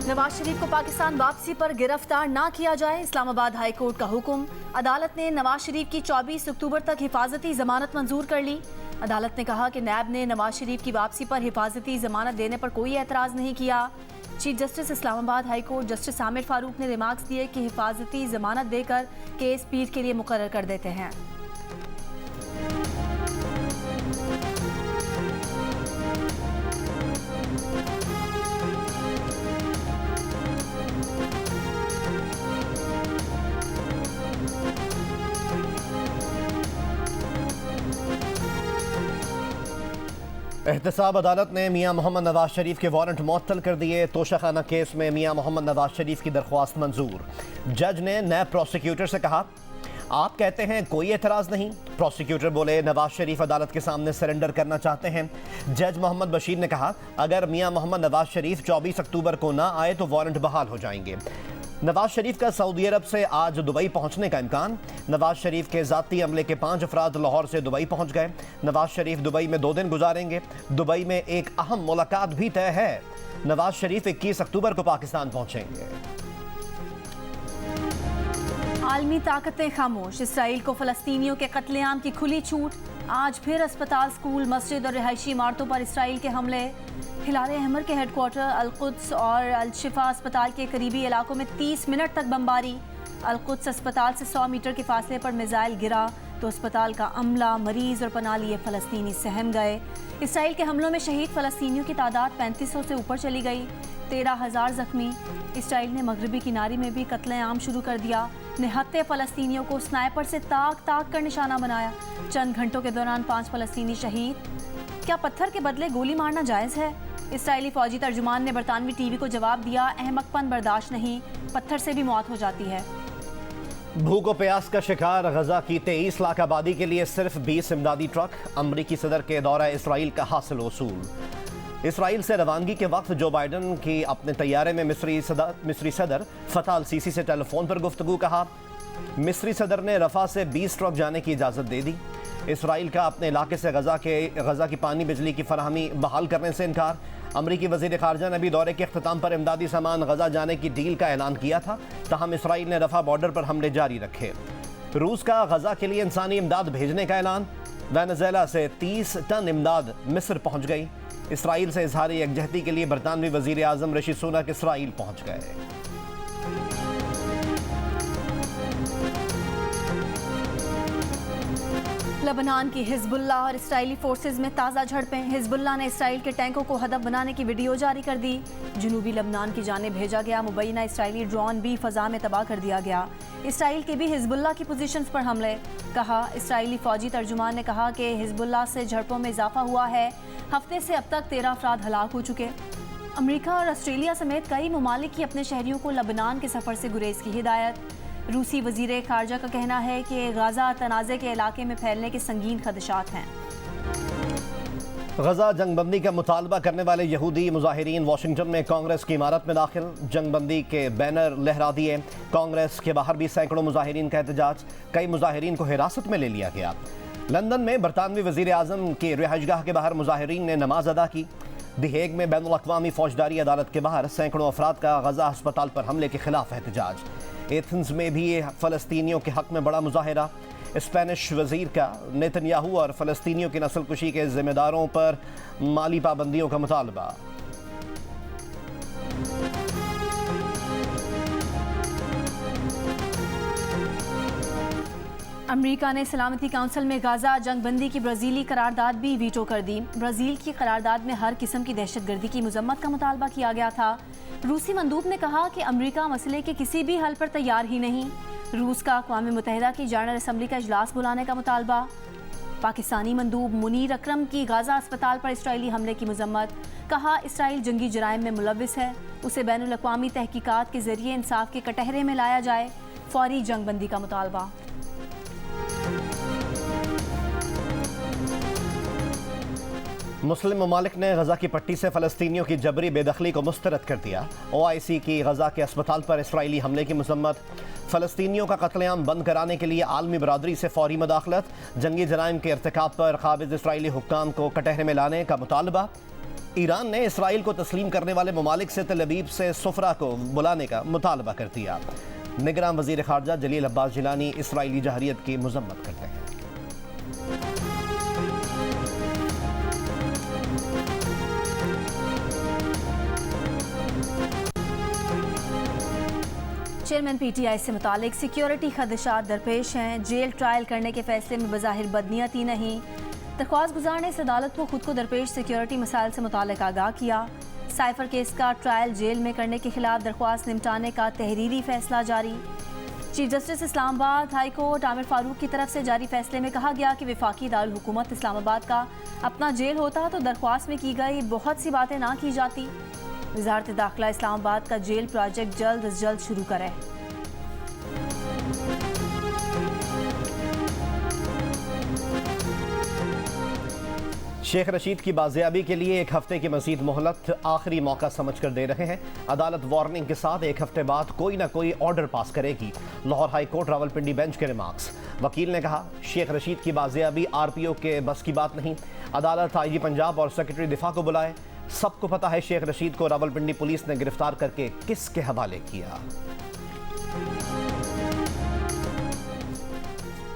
नवाज शरीफ को पाकिस्तान वापसी पर गिरफ्तार ना किया जाए, इस्लामाबाद हाई कोर्ट का हुक्म। अदालत ने नवाज शरीफ की 24 अक्टूबर तक हिफाजती जमानत मंजूर कर ली। अदालत ने कहा कि नैब ने नवाज शरीफ की वापसी पर हिफाजती जमानत देने पर कोई एतराज़ नहीं किया। Chief justice Islamabad high court justice Aamir Farooq ने रिमार्क्स दिए कि हिफाजती जमानत देकर केस पीठ के लिए मुकर्रर कर देते हैं। एहतसाब अदालत ने मियां मोहम्मद नवाज शरीफ के वारंट मुअत्तल कर दिए। तोशाखाना केस में मियां मोहम्मद नवाज शरीफ की दरख्वास्त मंजूर। जज ने नैब प्रोसिक्यूटर से कहा, आप कहते हैं कोई एतराज़ नहीं। प्रोसिक्यूटर बोले, नवाज शरीफ अदालत के सामने सरेंडर करना चाहते हैं। जज मोहम्मद बशीर ने कहा, अगर मियां मोहम्मद नवाज शरीफ 24 अक्टूबर को ना आए तो वारंट बहाल हो जाएंगे। नवाज शरीफ का सऊदी अरब से आज दुबई पहुंचने का इम्कान। नवाज शरीफ के ज़ाती अमले के 5 अफराद लाहौर से दुबई पहुंच गए। नवाज शरीफ दुबई में 2 दिन गुजारेंगे। दुबई में एक अहम मुलाकात भी तय है। नवाज शरीफ 21 अक्टूबर को पाकिस्तान पहुंचेंगे। आलमी ताकतें खामोश, इसराइल को फ़लस्तीनियों के कत्लेआम की खुली छूट। आज फिर अस्पताल, स्कूल, मस्जिद और रिहायशी इमारतों पर इसराइल के हमले। हिलाल अहमर के हेडक्वार्टर अल-कुद्स और अल-शिफा अस्पताल के करीबी इलाकों में 30 मिनट तक बमबारी। अल-कुद्स अस्पताल से 100 मीटर के फासले पर मिसाइल गिरा तो अस्पताल का अमला, मरीज और पनाह लिए फ़लस्तीनी सहम गए। इसराइल के हमलों में शहीद फ़लस्तीनियों की तादाद 3500 से ऊपर चली गई। 13,000 जख्मी। इसराइल ने मगरबी किनारे में भी कत्लेआम शुरू कर दिया। निहत्ते फ़लस्तीनियों को स्नाइपर से ताक कर निशाना बनाया। चंद घंटों के दौरान 5 फ़लस्तीनी शहीद। क्या पत्थर के बदले गोली मारना जायज़ है? इसराइली फौजी तर्जुमान ने बरतानवी टीवी को जवाब दिया, अहमकपन बर्दाश्त नहीं, पत्थर से भी मौत हो जाती है। भूख और प्यास का शिकार गजा की 23 लाख आबादी के लिए सिर्फ 20 इमदादी ट्रक। अमरीकी सदर के दौरा इसराइल का हासिल वसूल। इसराइल से रवानगी के वक्त जो बाइडन की अपने तैयारे में मिस्री सदर फतह अल सीसी से टेलीफोन पर गुफ्तगू। कहा, मिस्री सदर ने रफा से 20 ट्रक जाने की इजाज़त दे दी। इसराइल का अपने इलाके से गजा की पानी बिजली की फराहमी बहाल करने से इनकार। अमरीकी वज़ीर ख़ारजा ने भी दौरे के अख्ताम पर इमदादी सामान गजा जाने की डील का ऐलान किया था। तहम इसराइल ने रफा बॉर्डर पर हमले जारी रखे। रूस का गजा के लिए इंसानी इमदाद भेजने का ऐलान। वेनेज़ुएला से 30 टन इमदाद मिस्र पहुँच गई। इसराइल से इजहार यकजहती के लिए बरतानवी वज़ीर आज़म ऋषि सुनक इसराइल पहुँच गए। लेबनान की हिजबुल्लाह और इसराइली फोर्सेज में ताज़ा झड़पें। हिजबुल्लाह ने इसराइल के टैंकों को हदफ बनाने की वीडियो जारी कर दी। जनूबी लेबनान की जानिब भेजा गया मुबैना इसराइली ड्रोन भी फ़ज़ा में तबाह कर दिया गया। इसराइल के भी हिजबुल्लाह की पोजीशंस पर हमले। कहा, इसराइली फ़ौजी तर्जुमान ने कहा कि हिजबुल्लाह से झड़पों में इजाफा हुआ है। हफ्ते से अब तक 13 अफराद हलाक हो चुके। अमरीका और ऑस्ट्रेलिया समेत कई ममालिक की अपने शहरियों को लेबनान के सफ़र से गुरेज की हिदायत। रूसी वज़ीर ख़ारजा का कहना है कि गजा तनाज़े के इलाके में फैलने के संगीन खदशात हैं। गजा जंगबंदी का मुतालबा करने वाले यहूदी मुजाहिरीन वाशिंगटन में कांग्रेस की इमारत में दाखिल। जंगबंदी के बैनर लहरा दिए। कांग्रेस के बाहर भी सैकड़ों मुजाहिरीन का एहतजाज। कई मुजाहिरीन को हिरासत में ले लिया गया। लंदन में बरतानवी वज़ीर आज़म की रिहाइशगाह के बाहर मुजाहिरीन ने नमाज अदा की। दी हेग में बैनुल अक़वामी फौजदारी अदालत के बाहर सैकड़ों अफराद का गजा अस्पताल पर हमले के खिलाफ एहतजाज। एथेंस में भी फ़लस्तीनियों के हक़ में बड़ा मुजाहिरा। स्पेनिश वज़ीर का नेतन्याहू और फ़लस्तीनियों की नस्लकुशी के ज़िम्मेदारों पर माली पाबंदियों का मुतालबा। अमेरिका ने सलामती काउंसिल में गाजा जंगबंदी की ब्राज़ीली करारदाद भी वीटो कर दी। ब्राज़ील की करारदाद में हर किस्म की दहशतगर्दी की मजम्मत का मुतालबा किया गया था। रूसी मंदूब ने कहा कि अमेरिका मसले के किसी भी हल पर तैयार ही नहीं। रूस का अक़वाम मुत्तहिदा की जनरल असम्बली का इजलास बुलाने का मुतालबा। पाकिस्तानी मंदूब मुनीर अकरम की गाजा अस्पताल पर इसराइली हमले की मजम्मत। कहा, इसराइल जंगी जराइम में मुलव्विस है, उसे बैनुल अक़वामी तहकीकात के ज़रिए इंसाफ के कटहरे में लाया जाए। फौरी जंगबंदी का मुतालबा। मुस्लिम ममालिक ने गजा की पट्टी से फ़लस्तीनियों की जबरी बेदखली को मुस्तरद कर दिया। OIC की गजा के अस्पताल पर इसराइली हमले की मजम्मत। फ़लस्तीनियों का कत्लेआम बंद कराने के लिए आलमी बरादरी से फौरी मदाखलत। जंगी जराइम के इर्तिकाब पर काबिज़ इसराइली हुक्काम को कटहरे में लाने का मुतालबा। ईरान ने इसराइल को तस्लीम करने वाले ममालिक से तल अवीव से सुफरा को बुलाने का मुतालबा कर दिया। निगरान वजीर खारजा जलील अब्बास जिलानी इसराइली जहरियत की मजम्मत करते हैं। चेयरमैन पीटीआई से मुतालिक सिक्योरिटी खदशात दरपेश हैं। जेल ट्रायल करने के फैसले में बज़ाहिर बदनीयती नहीं। दरख्वास्त गुजार ने इस अदालत को खुद को दरपेश सिक्योरिटी मसाइल से मुतालिक आगाह किया। साइफर केस का ट्रायल जेल में करने के खिलाफ दरख्वास्त निपटाने का तहरीरी फैसला जारी। Chief justice Islamabad high court Aamir Farooq की तरफ से जारी फैसले में कहा गया कि वफाकी दारुल हुकूमत इस्लामाबाद का अपना जेल होता तो दरख्वास्त में की गई बहुत सी बातें ना की जाती। वजारत दाखिला इस्लामाबाद का जेल प्रोजेक्ट जल्द अज जल्द शुरू करे। शेख रशीद की बाजियाबी के लिए एक हफ्ते की मजीद मोहलत आखिरी मौका समझकर दे रहे हैं। अदालत वार्निंग के साथ एक हफ्ते बाद कोई ना कोई ऑर्डर पास करेगी। Lahore high court Rawalpindi bench के रिमार्क्स। वकील ने कहा, शेख रशीद की बाजियाबी आरपीओ के बस की बात नहीं। अदालत आईजी पंजाब और सेक्रेटरी दिफा को बुलाए। सबको पता है शेख रशीद को रावलपिंडी पुलिस ने गिरफ्तार करके किसके हवाले किया।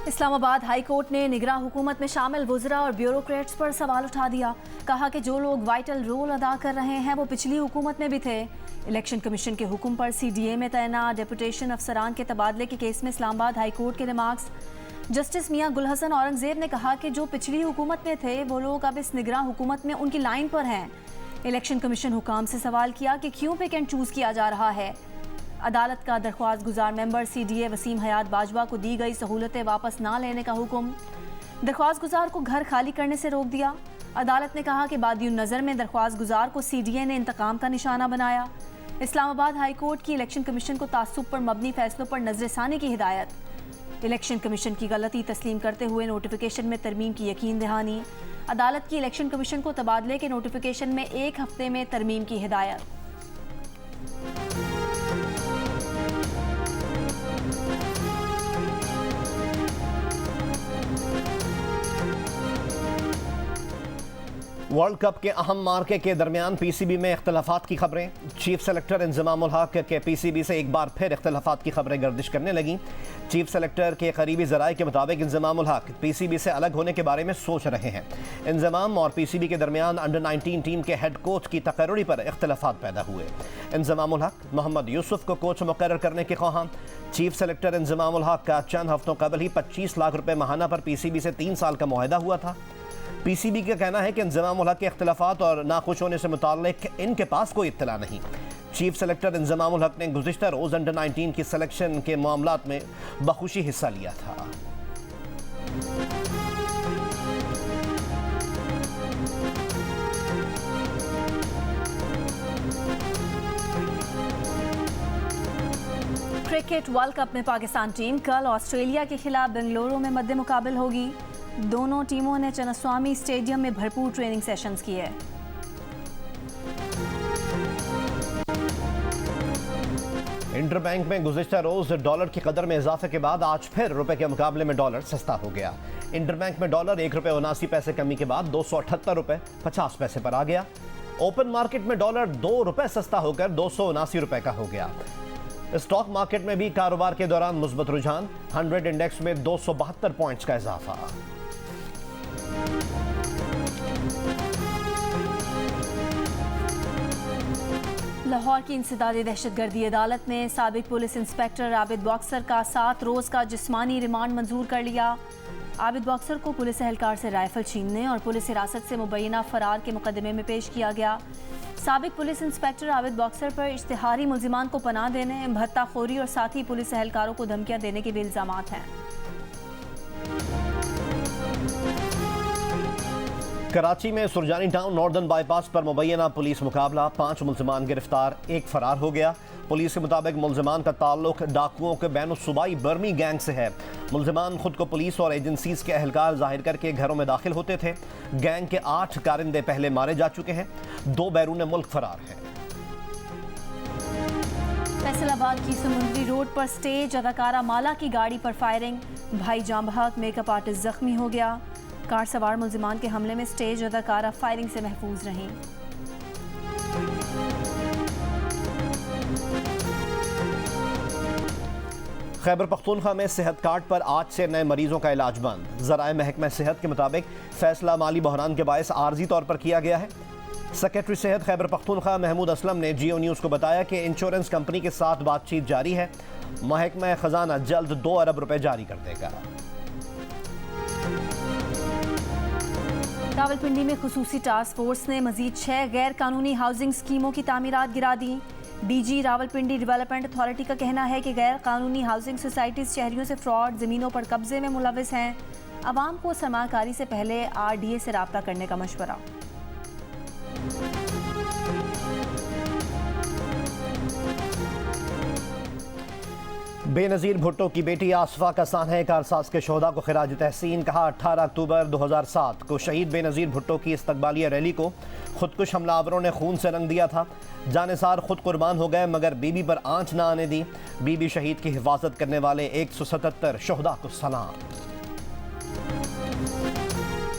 इस्लामाबाद हाई कोर्ट ने निगरान हुकूमत में शामिल वुज़रा और ब्यूरोक्रेट्स पर सवाल उठा दिया। कहा कि जो लोग वाइटल रोल अदा कर रहे हैं वो पिछली हुकूमत में भी थे। इलेक्शन कमीशन के हुक्म पर सीडीए में तैनात डेपुटेशन अफसरान के तबादले के केस में इस्लामाबाद हाई कोर्ट के रिमार्क्स। जस्टिस मियां गुल हसन औरंगजेब ने कहा कि जो पिछली हुकूमत में थे वो लोग अब इस निगरान हुकूमत में उनकी लाइन पर हैं। इलेक्शन कमीशन हुकाम से सवाल किया कि क्यों पिक एंड चूज किया जा रहा है। अदालत का दरख्वास्त गुजार मेंबर सीडीए वसीम हयात बाजवा को दी गई सहूलतें वापस ना लेने का हुक्म। दरख्वास्त गुजार को घर खाली करने से रोक दिया। अदालत ने कहा कि बादियुन नज़र में दरख्वास्त गुजार को सीडीए ने इंतकाम का निशाना बनाया। इस्लामाबाद हाई कोर्ट की इलेक्शन कमीशन को तासुब पर मबनी फैसलों पर नजरसानी की हिदायत। इलेक्शन कमीशन की गलती तस्लीम करते हुए नोटिफिकेशन में तरमीम की यकीन दहानी। अदालत की इलेक्शन कमीशन को तबादले के नोटिफिकेशन में एक हफ्ते में तरमीम की हिदायत। वर्ल्ड कप के अहम मार्के के दरमियान पीसीबी में इख्तलाफात की खबरें। चीफ सेलेक्टर इंजमामुल हक के पीसीबी से एक बार फिर इख्तलाफात की खबरें गर्दिश करने लगीं। चीफ सेलेक्टर के करीबी ज़राए के मुताबिक इंजमामुल हक पीसीबी से अलग होने के बारे में सोच रहे हैं। इंजमाम और पीसीबी के दरमियान अंडर 19 टीम के हेड कोच की तकर्री पर इख्तलाफात पैदा हुए। इंजमामुल हक मोहम्मद यूसुफ को कोच मुकर्रर करने के ख्वाहां। चीफ सेलेक्टर इंजमामुल हक का चंद हफ्तों कबल ही 25 लाख रुपए माहाना पर पीसीबी से 3 साल का मुआहदा हुआ था। पीसीबी का कहना है कि इंजमामुल हक के इख्तलाफात और नाखुश होने से मुताल्लिक इनके पास कोई इत्तला नहीं। चीफ सेलेक्टर इंजमामुल हक ने गुज़िश्ता रोज़ अंडर 19 की सिलेक्शन के मामलात में बखुशी हिस्सा लिया था। क्रिकेट वर्ल्ड कप में पाकिस्तान टीम कल ऑस्ट्रेलिया के खिलाफ बेंगलुरु में मद्दे मुकाबिल होगी। दोनों टीमों ने चन्नास्वामी स्टेडियम में भरपूर ट्रेनिंग सेशंस किए। इंटरबैंक में गुज़िश्ता रोज डॉलर की कदर में इजाफे के बाद आज फिर रुपए के मुकाबले में डॉलर सस्ता हो गया। इंटरबैंक में डॉलर 1 रुपये 79 पैसे कमी के बाद 278 रुपये 50 पैसे पर आ गया। ओपन मार्केट में डॉलर 2 रुपये सस्ता होकर 279 रुपये का हो गया। स्टॉक मार्केट में भी कारोबार के दौरान मुस्बत रुझान। 100 इंडेक्स में 272 पॉइंट्स का इजाफा। लाहौर की इंसदादी दहशतगर्दी अदालत ने साबिक पुलिस इंस्पेक्टर आबिद बॉक्सर का 7 रोज़ का जिस्मानी रिमांड मंजूर कर लिया। आबिद बॉक्सर को पुलिस एहलकार से राइफल छीनने और पुलिस हिरासत से मुबैना फरार के मुकदमे में पेश किया गया। साबिक पुलिस इंस्पेक्टर आबिद बॉक्सर पर इश्तिहारी मुल्जिमान को पनाह देने, भत्ताखोरी और साथ ही पुलिस एहलकारों को धमकियां देने के भी इल्जामात हैं। कराची में सुरजानी टाउन नॉर्दर्न बाईपास पर मुबैना पुलिस मुकाबला। 5 मुल्जिमान गिरफ्तार, 1 फरार हो गया। पुलिस के मुताबिक मुल्जिमान का ताल्लुक डाकुओं के बैनुसूबाई बर्मी गैंग से है। मुल्जिमान खुद को पुलिस और एजेंसीज के एहलकार जाहिर करके घरों में दाखिल होते थे। गैंग के 8 कारिंदे पहले मारे जा चुके हैं, 2 बैरून मुल्क फरार हैं। फैसलाबाद की समुद्री रोड पर स्टेज अदाकारा माला की गाड़ी पर फायरिंग। भाई जांबहक मेकअप आर्टिस्ट जख्मी हो गया। कार सवार मुल्जिमान के हमले में स्टेज अदाकारा फायरिंग से महफूज रहीं। खैबर पख्तूनख्वा में सेहत कार्ड पर आज से नए मरीजों का इलाज बंद। ज़राए महकमा सेहत के मुताबिक फैसला माली बहरान के बायस आर्जी तौर पर किया गया है। सेक्रेटरी सेहत खैबर पख्तूनख्वा महमूद असलम ने जियो न्यूज़ को बताया कि इंश्योरेंस कंपनी के साथ बातचीत जारी है। महकमा खजाना जल्द 2 अरब रुपए जारी कर देगा। रावलपिंडी में खुसूसी टास्क फोर्स ने मजीद 6 गैर कानूनी हाउसिंग स्कीमों की तामीरात गिरा दी। डीजी रावलपिंडी डेवलपमेंट अथॉरिटी का कहना है कि गैर कानूनी हाउसिंग सोसाइटीज शहरियों से फ्रॉड, ज़मीनों पर कब्जे में मुलविस हैं। आवाम को सरमाकारी से पहले RDA से रब्ता करने का मशवरा। बेनज़ीर भुट्टो की बेटी आसफा का सानहे कारसाज के शोहदा को खिराज तहसीन। कहा 18 अक्टूबर 2007 को शहीद बेनज़ीर भुट्टो की इस्तकबालिया रैली को खुदकुश हमलावरों ने खून से रंग दिया था। जानिसार खुद कुर्बान हो गए मगर बीबी पर आंच ना आने दी। बीबी शहीद की हिफाजत करने वाले 177 शोहदा को सलाम।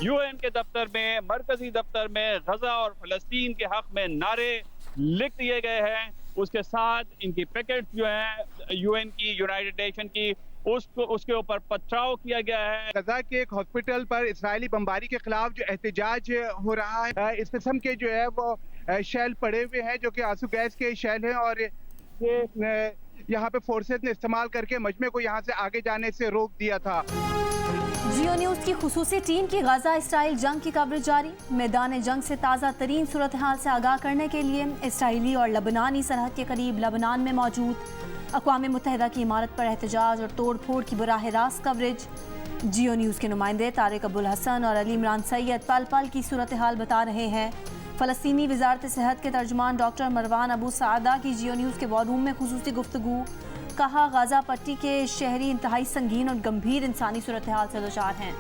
UN के दफ्तर में, मरकजी दफ्तर में गजा और फलस्तीन के हक में नारे लिख दिए गए हैं। उसके साथ इनकी पैकेट जो है UN की, यूनाइटेड नेशन की, उसके ऊपर पथराव किया गया है। गजा के एक हॉस्पिटल पर इजरायली बमबारी के खिलाफ जो एहतजाज हो रहा है, इस किस्म के जो है वो शेल पड़े हुए हैं जो कि आंसू गैस के शेल हैं और ये यहाँ पे फोर्सेस ने इस्तेमाल करके मजमे को यहाँ से आगे जाने से रोक दिया था। जियो न्यूज़ की खुसूसी टीम की गजा इसराइल जंग की कवरेज जारी। मैदान जंग से ताज़ा तरीन सूरत हाल से आगाह करने के लिए इसराइली और लबनानी सरहद के करीब लबनान में मौजूद अक़वाम मुत्तहिदा की इमारत पर एहतजाज और तोड़ फोड़ की बराह रास्त कवरेज। जियो न्यूज़ के नुमाइंदे तारिक अबुल हसन और अली इमरान सैयद पल पल की सूरत हाल बता रहे हैं। फ़लस्तीनी वज़ारत सेहत के तर्जुमान डॉक्टर मरवान अबू सादा की जियो न्यूज़ के वॉर रूम में खुसूसी गुफ्तगू। कहा गाजा पट्टी के शहरी इंतहाई संगीन और गंभीर इंसानी सूरत हाल से दुचार हैं।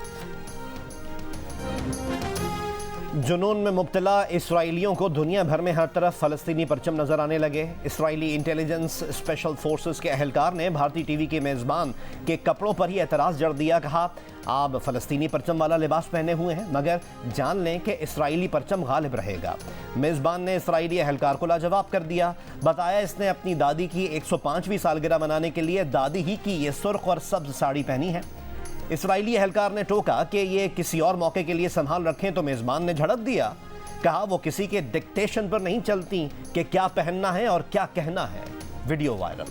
जुनून में मुब्तला इसराइलियों को दुनिया भर में हर तरफ फ़लस्तीनी परचम नजर आने लगे। इसराइली इंटेलिजेंस स्पेशल फोर्सेस के अहलकार ने भारतीय टीवी के मेज़बान के कपड़ों पर ही एतराज़ जड़ दिया। कहा आप फ़लस्तीनी परचम वाला लिबास पहने हुए हैं मगर जान लें कि इसराइली परचम गालिब रहेगा। मेज़बान ने इसराइली अहलकार को लाजवाब कर दिया। बताया इसने अपनी दादी की 105वीं सालगिरह मनाने के लिए दादी ही की ये सुर्ख और सब्ज साड़ी पहनी है। इसराइली अहलकार ने टोका कि ये किसी और मौके के लिए संभाल रखें तो मेज़बान ने झड़प दिया। कहा वो किसी के डिक्टेशन पर नहीं चलती कि क्या पहनना है और क्या कहना है। Video viral.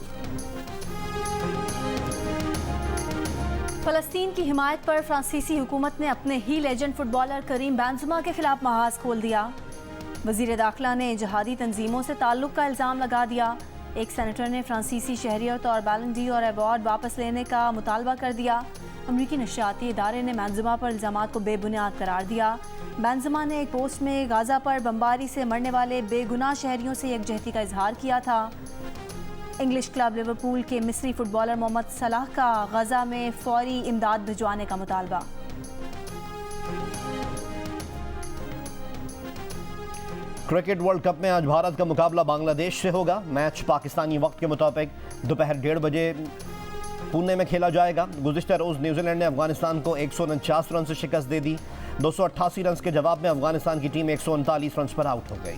फ़लस्तीन की हिमायत पर फ्रांसीसी हुकूमत ने अपने ही लेजेंड फुटबॉलर करीम बेंज़ेमा के खिलाफ महाज खोल दिया। वज़ीर दाखिला ने जहादी तंजीमों से ताल्लुक़ का इल्ज़ाम लगा दिया। एक सेनेटर ने फ्रांसीसी शहरियत और बैलन ड'ॉर अवार्ड वापस लेने का मुतालबा कर दिया। अमरीकी नशियाती इदारे ने बेंज़ेमा पर इल्ज़ामात को बेबुनियाद करार दिया। बेंज़ेमा ने एक पोस्ट में गाज़ा पर बमबारी से मरने वाले बेगुनाह शहरियों से यकजहती का इजहार किया था। इंग्लिश क्लब लिवरपूल के मिस्री फुटबॉलर मोहम्मद सलाह का गजा में फौरी इमदाद भिजवाने का मुतालबा। क्रिकेट वर्ल्ड कप में आज भारत का मुकाबला बांग्लादेश से होगा। मैच पाकिस्तानी वक्त के मुताबिक दोपहर 1:30 बजे पुणे में खेला जाएगा। गुज़िश्ता रोज़ न्यूजीलैंड ने अफगानिस्तान को 149 रन से शिकस्त दे दी। 288 रन के जवाब में अफगानिस्तान की टीम 139 रन पर आउट हो गई।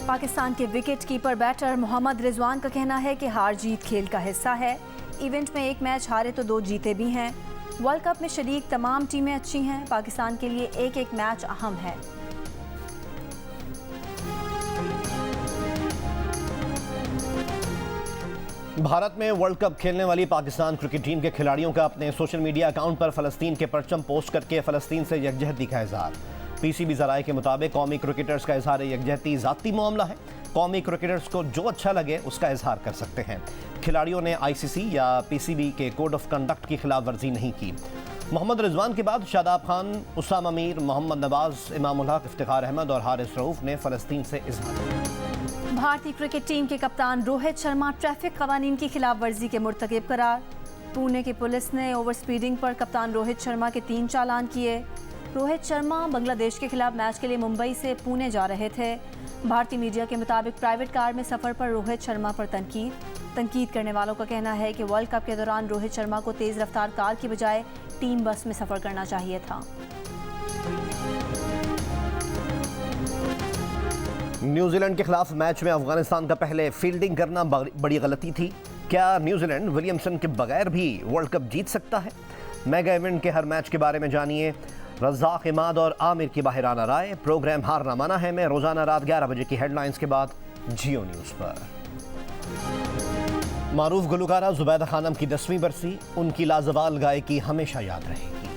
पाकिस्तान के wicket keeper batter Mohammad Rizwan का कहना है कि हार जीत खेल का हिस्सा है। इवेंट में एक मैच हारे तो 2 जीते भी हैं। वर्ल्ड कप में शरीक तमाम टीमें अच्छी हैं। पाकिस्तान के लिए एक एक मैच अहम है। भारत में वर्ल्ड कप खेलने वाली पाकिस्तान क्रिकेट टीम के खिलाड़ियों का अपने सोशल मीडिया अकाउंट पर फ़लस्तीन के परचम पोस्ट करके फ़लस्तीन से यकजहती का इजहार। PCB ज़राए के मुताबिक कौमी क्रिकेटर्स का इजहार यकजहती ज़ाती मामला है। कौमी क्रिकेटर्स को जो अच्छा लगे उसका इजहार कर सकते हैं। खिलाड़ियों ने ICC या PCB के कोड ऑफ कंडक्ट की खिलाफ वर्जी नहीं की। मोहम्मद रिजवान के बाद शादाब खान, उसाम अमीर, मोहम्मद नवाज, इमामुल हक, इफ्तिखार अहमद और हारिस रऊफ ने फ़लस्तीन से इजहार किया। भारतीय क्रिकेट टीम के कप्तान रोहित शर्मा ट्रैफिक कवानीन की खिलाफ वर्जी के मुर्तकिब करार। पुणे की पुलिस ने ओवर स्पीडिंग पर कप्तान रोहित शर्मा के 3 चालान किए। रोहित शर्मा बांग्लादेश के खिलाफ मैच के लिए मुंबई से पुणे जा रहे थे। भारतीय मीडिया के मुताबिक प्राइवेट कार में सफ़र पर रोहित शर्मा पर तनकीद करने वालों का कहना है कि वर्ल्ड कप के दौरान रोहित शर्मा को तेज़ रफ्तार कार की बजाय टीम बस में सफ़र करना चाहिए था। न्यूजीलैंड के खिलाफ मैच में अफगानिस्तान का पहले फील्डिंग करना बड़ी गलती थी। क्या न्यूजीलैंड विलियमसन के बगैर भी वर्ल्ड कप जीत सकता है? मेगा इवेंट के हर मैच के बारे में जानिए रज़ाक इमाद और आमिर की बाहिराना राय। प्रोग्राम हारना मना है में रोजाना रात 11 बजे की हेडलाइंस के बाद जियो न्यूज पर। मारूफ गुलकारा जुबैदा खानम की 10वीं बरसी, उनकी लाजवाल गायकी हमेशा याद रहेगी।